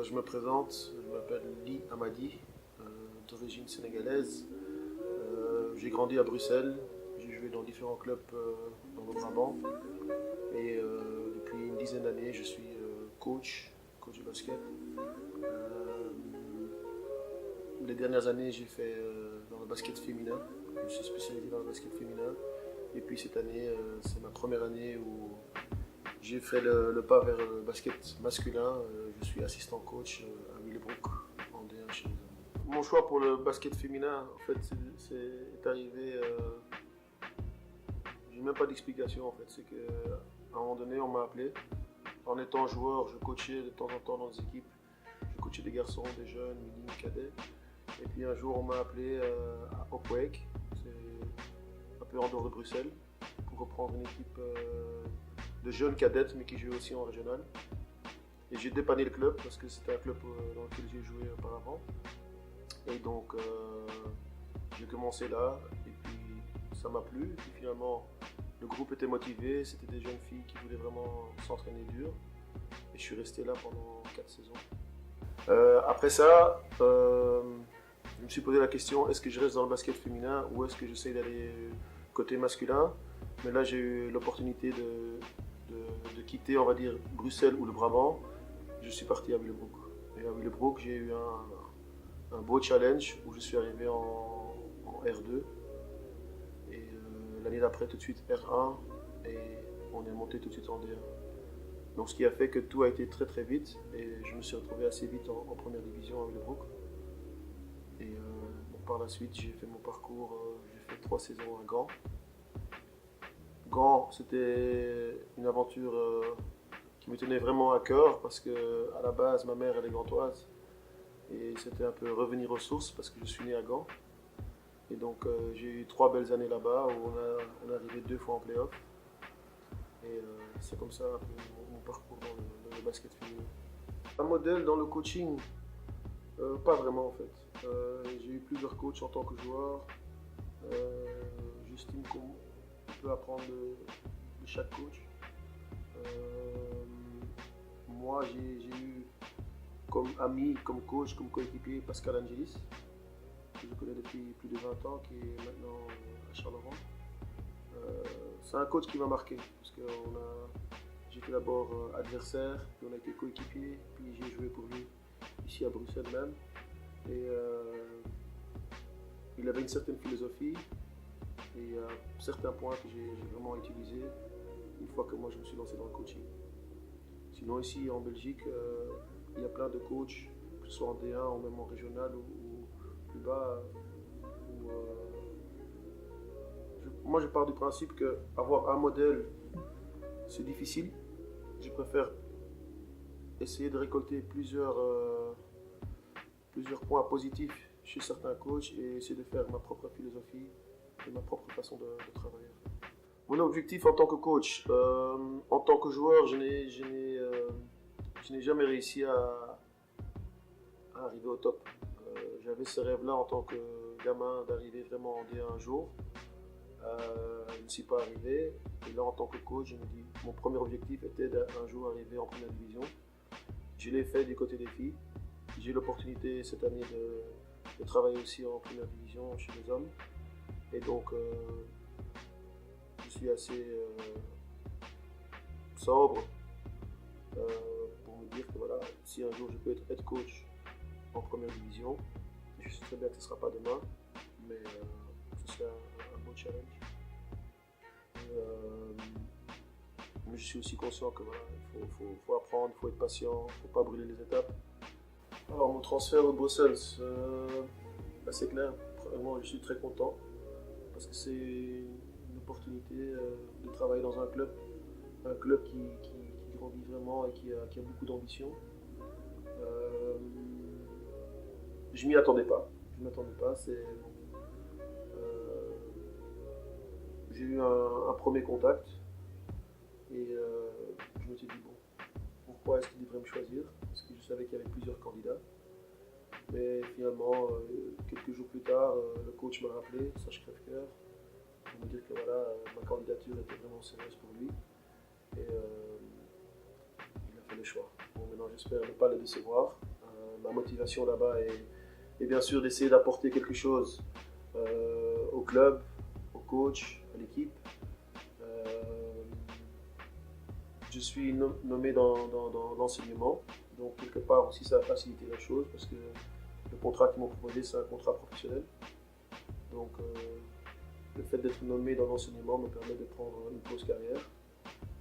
Je me présente, je m'appelle Ly Hamadi, d'origine sénégalaise. J'ai grandi à Bruxelles, j'ai joué dans différents clubs dans le Brabant et depuis une dizaine d'années je suis coach de basket. Euh, les dernières années j'ai fait dans le basket féminin, je suis spécialisé dans le basket féminin et puis cette année c'est ma première année où j'ai fait le pas vers le basket masculin. Je suis assistant coach à Willebroek en D1 chez les hommes. Mon choix pour le basket féminin, en fait, c'est arrivé. J'ai même pas d'explication en fait. C'est qu'à un moment donné, on m'a appelé. En étant joueur, je coachais de temps en temps dans des équipes. Je coachais des garçons, des jeunes, mini, cadets. Et puis un jour, on m'a appelé à Opwijk, c'est un peu en dehors de Bruxelles, pour reprendre une équipe de jeunes cadettes, mais qui jouait aussi en régional. Et j'ai dépanné le club parce que c'était un club dans lequel j'ai joué auparavant. Et donc j'ai commencé là, et puis ça m'a plu. Et puis finalement, le groupe était motivé, c'était des jeunes filles qui voulaient vraiment s'entraîner dur. Et je suis resté là pendant 4 saisons. Après ça, je me suis posé la question, est-ce que je reste dans le basket féminin ou est-ce que j'essaie d'aller côté masculin? Mais là, j'ai eu l'opportunité de quitter, on va dire, Bruxelles ou le Brabant. Je suis parti à Willebroek. Et à Willebroek, j'ai eu un beau challenge où je suis arrivé en R2. Et l'année d'après, tout de suite R1. Et on est monté tout de suite en D1. Donc ce qui a fait que tout a été très très vite. Et je me suis retrouvé assez vite en première division à Willebroek. Et bon, par la suite, j'ai fait mon parcours. J'ai fait 3 saisons à Gand. Gand, c'était une aventure qui me tenait vraiment à cœur parce que à la base, ma mère elle est gantoise et c'était un peu revenir aux sources parce que je suis né à Gand. Et donc j'ai eu 3 belles années là-bas où on est arrivé 2 fois en play-off. Et c'est comme ça un peu mon parcours dans le basket féminin. Un modèle dans le coaching, pas vraiment en fait. J'ai eu plusieurs coachs en tant que joueur. J'estime qu'on peut apprendre de chaque coach. Moi, j'ai eu comme ami, comme coach, comme coéquipier Pascal Angelis, que je connais depuis plus de 20 ans, qui est maintenant à Charleroi. C'est un coach qui m'a marqué, parce que j'étais d'abord adversaire, puis on a été coéquipier, puis j'ai joué pour lui ici à Bruxelles même. Et il avait une certaine philosophie et certains points que j'ai vraiment utilisés une fois que moi je me suis lancé dans le coaching. Sinon ici en Belgique, il y a plein de coachs, que ce soit en D1 ou même en régional ou plus bas. Moi je pars du principe qu'avoir un modèle, c'est difficile. Je préfère essayer de récolter plusieurs points positifs chez certains coachs et essayer de faire ma propre philosophie et ma propre façon de travailler. Mon objectif en tant que coach, en tant que joueur, je n'ai jamais réussi à arriver au top. J'avais ce rêve-là en tant que gamin d'arriver vraiment en D1 un jour. Je ne suis pas arrivé. Et là, en tant que coach, je me dis, mon premier objectif était d'un jour arriver en première division. Je l'ai fait du côté des filles. J'ai eu l'opportunité cette année de travailler aussi en première division chez les hommes. Et donc, je suis assez sobre pour me dire que voilà, si un jour je peux être head coach en première division, je sais très bien que ce ne sera pas demain, mais ce sera un bon challenge. Mais je suis aussi conscient que voilà, faut apprendre, il faut être patient, il ne faut pas brûler les étapes. Alors mon transfert au Bruxelles, c'est clair, vraiment je suis très content parce que c'est une opportunité de travailler dans un club qui grandit vraiment et qui a beaucoup d'ambition. Je m'y attendais pas. Je m'attendais pas. J'ai eu un premier contact et je me suis dit bon, pourquoi est-ce qu'il devrait me choisir? Parce que je savais qu'il y avait plusieurs candidats. Mais finalement, quelques jours plus tard, le coach m'a rappelé, Serge Crèvecoeur, pour me dire que voilà, ma candidature était vraiment sérieuse pour lui. Et il a fait le choix. Bon, maintenant j'espère ne pas le décevoir. ma motivation là-bas est bien sûr d'essayer d'apporter quelque chose au club, au coach, à l'équipe. Je suis nommé dans l'enseignement, donc quelque part aussi ça a facilité la chose parce que le contrat qu'ils m'ont proposé c'est un contrat professionnel. Donc le fait d'être nommé dans l'enseignement me permet de prendre une pause carrière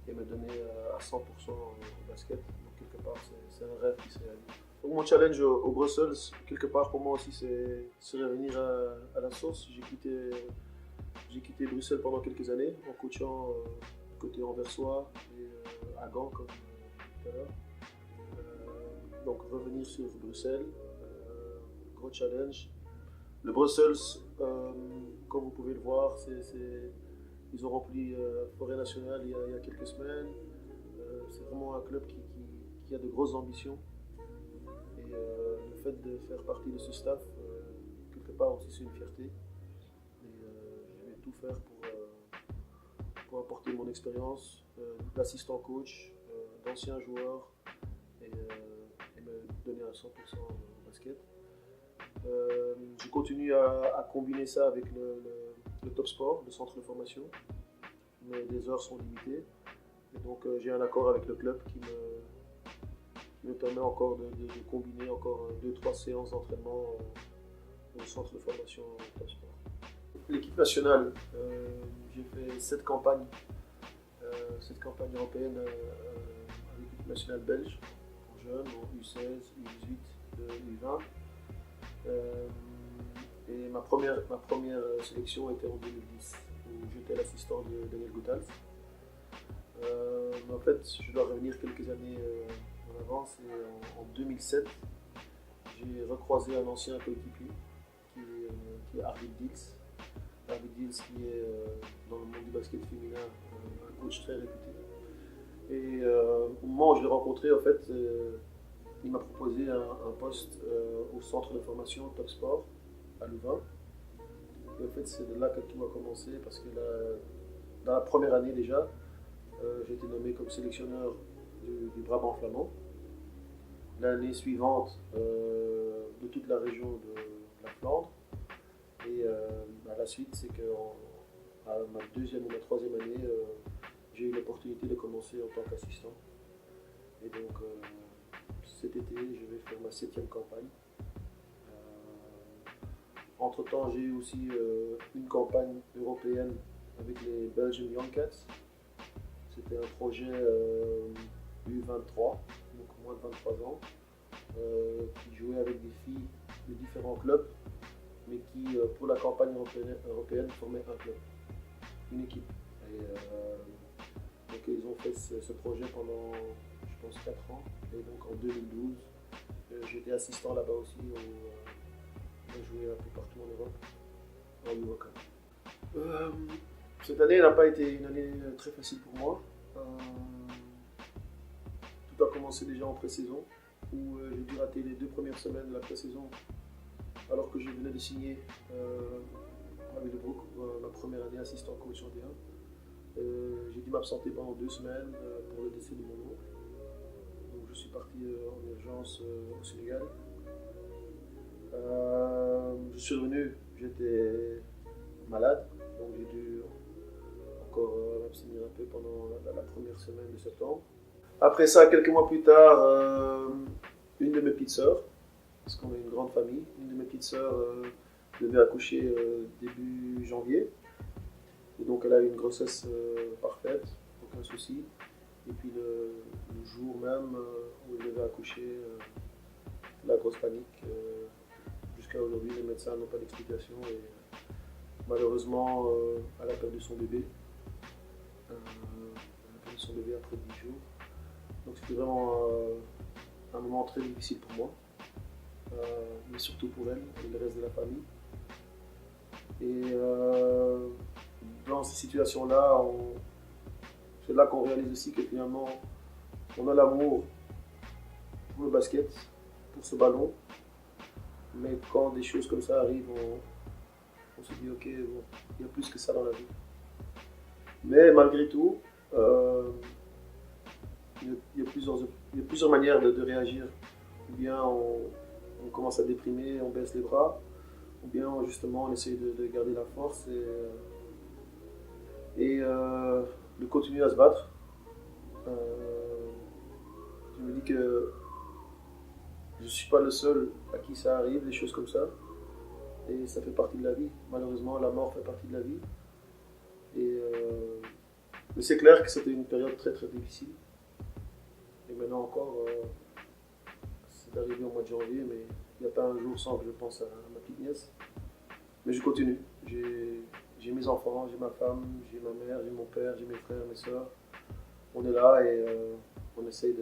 et me donner à 100% au basket. Donc quelque part c'est un rêve qui se réalise. Donc mon challenge au Brussels, quelque part pour moi aussi c'est revenir à la source. J'ai quitté Bruxelles pendant quelques années en coachant côté anversois et à Gand comme tout à l'heure. Donc revenir sur Bruxelles, gros challenge. Le Brussels, comme vous pouvez le voir, ils ont rempli Forêt Nationale il y a quelques semaines. C'est vraiment un club qui a de grosses ambitions. Et le fait de faire partie de ce staff, quelque part aussi c'est une fierté. Et je vais tout faire pour apporter mon expérience d'assistant coach, d'ancien joueur et me donner à 100% au basket. Je continue à combiner ça avec le Top Sport, le centre de formation, mais les heures sont limitées. Et donc j'ai un accord avec le club qui me permet encore de combiner encore 2-3 séances d'entraînement au centre de formation Top Sport. L'équipe nationale, j'ai fait 7 campagnes européennes avec l'équipe nationale belge pour jeunes, en U16, U18, U20. Et ma première sélection était en 2010, où j'étais l'assistant de Daniel Goutal. Mais en fait, je dois revenir quelques années en avance, et en 2007, j'ai recroisé un ancien coéquipier qui est Arvid Dils. Arvid Dils qui est dans le monde du basket féminin un coach très réputé. Et au moment où je l'ai rencontré, en fait, il m'a proposé un poste au centre de formation Top Sport à Louvain. Et en fait, c'est de là que tout a commencé parce que dans la première année déjà, j'ai été nommé comme sélectionneur du Brabant flamand. L'année suivante, de toute la région de la Flandre. Et à la suite, c'est qu'à ma deuxième ou ma troisième année, j'ai eu l'opportunité de commencer en tant qu'assistant. Et donc, cet été, je vais faire ma 7e campagne. Entre-temps, j'ai eu aussi une campagne européenne avec les Belgian Young Cats. C'était un projet U23, donc moins de 23 ans, qui jouait avec des filles de différents clubs, mais qui, pour la campagne européenne, formait un club, une équipe. Et, donc ils ont fait ce projet pendant, je pense, 4 ans. Et donc en 2012, j'étais assistant là-bas aussi. On a joué un peu partout en Europe, en Eurocup. Cette année n'a pas été une année très facile pour moi. Tout a commencé déjà en pré-saison, où j'ai dû rater les 2 premières semaines de la pré-saison, alors que je venais de signer avec le Brook ma première année assistant coach en D1. J'ai dû m'absenter pendant 2 semaines pour le décès de mon oncle. Donc je suis parti en urgence au Sénégal. Je suis revenu, j'étais malade, donc j'ai dû encore m'abstenir un peu pendant la première semaine de septembre. Après ça, quelques mois plus tard, une de mes petites sœurs, parce qu'on est une grande famille, une de mes petites sœurs devait accoucher début janvier. Et donc elle a eu une grossesse parfaite, aucun souci. Et puis le jour même où elle devait accoucher, la grosse panique. Jusqu'à aujourd'hui, les médecins n'ont pas d'explication et malheureusement, elle a perdu son bébé. Elle a perdu son bébé après 10 jours. Donc c'était vraiment un moment très difficile pour moi, mais surtout pour elle et le reste de la famille. Et dans ces situations-là, c'est là qu'on réalise aussi que finalement, on a l'amour pour le basket, pour ce ballon, mais quand des choses comme ça arrivent, on se dit ok, bon, il y a plus que ça dans la vie. Mais malgré tout, il y a plusieurs manières de réagir. Ou bien on commence à déprimer, on baisse les bras, ou bien justement on essaye de garder la force et de continuer à se battre. Euh, je me dis que je ne suis pas le seul à qui ça arrive, des choses comme ça. Et ça fait partie de la vie. Malheureusement, la mort fait partie de la vie. Mais c'est clair que c'était une période très très difficile. Et maintenant encore, c'est arrivé au mois de janvier, mais il n'y a pas un jour sans que je pense à ma petite nièce. Mais je continue. J'ai mes enfants, j'ai ma femme, j'ai ma mère, j'ai mon père, j'ai mes frères, mes soeurs. On est là et on essaye